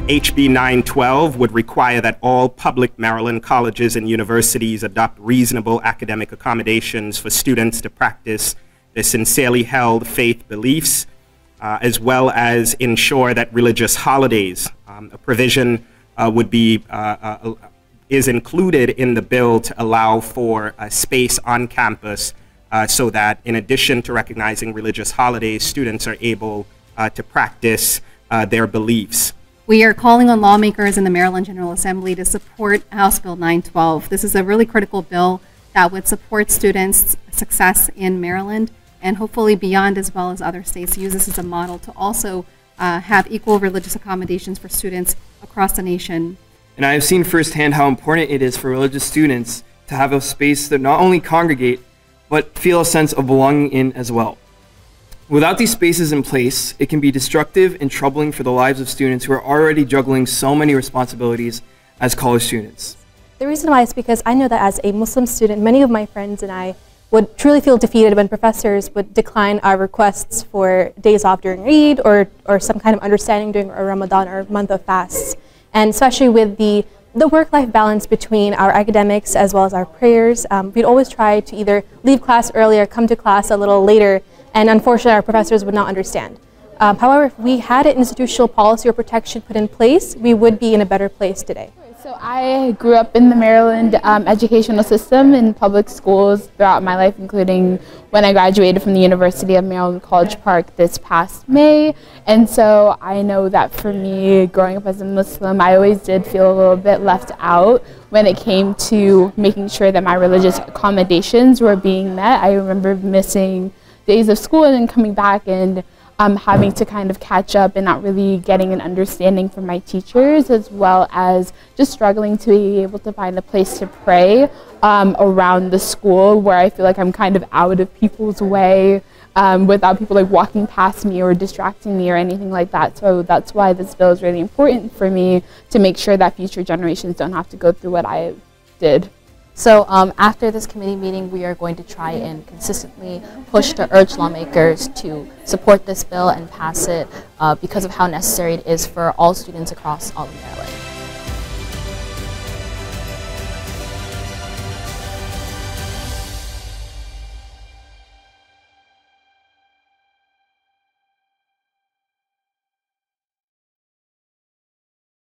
HB 912 would require that all public Maryland colleges and universities adopt reasonable academic accommodations for students to practice their sincerely held faith beliefs, as well as ensure that religious holidays, a provision is included in the bill to allow for space on campus so that in addition to recognizing religious holidays, students are able to practice their beliefs. We are calling on lawmakers in the Maryland General Assembly to support House Bill 912. This is a really critical bill that would support students' success in Maryland and hopefully beyond, as well as other states, use this as a model to also have equal religious accommodations for students across the nation. And I have seen firsthand how important it is for religious students to have a space that not only congregate, but feel a sense of belonging in as well. Without these spaces in place, it can be destructive and troubling for the lives of students who are already juggling so many responsibilities as college students. The reason why is because I know that as a Muslim student, many of my friends and I would truly feel defeated when professors would decline our requests for days off during Eid or some kind of understanding during a Ramadan or month of fasts. And especially with the work-life balance between our academics as well as our prayers, we'd always try to either leave class early or come to class a little later, and unfortunately our professors would not understand. However, if we had an institutional policy or protection put in place, we would be in a better place today. So I grew up in the Maryland educational system in public schools throughout my life, including when I graduated from the University of Maryland College Park this past May. And so I know that for me, growing up as a Muslim, I always did feel a little bit left out when it came to making sure that my religious accommodations were being met. I remember missing days of school and then coming back and having to kind of catch up and not really getting an understanding from my teachers, as well as just struggling to be able to find a place to pray around the school where I feel like I'm kind of out of people's way without people like walking past me or distracting me or anything like that. So that's why this bill is really important for me, to make sure that future generations don't have to go through what I did. So after this committee meeting, we are going to try and consistently push to urge lawmakers to support this bill and pass it because of how necessary it is for all students across all of Maryland.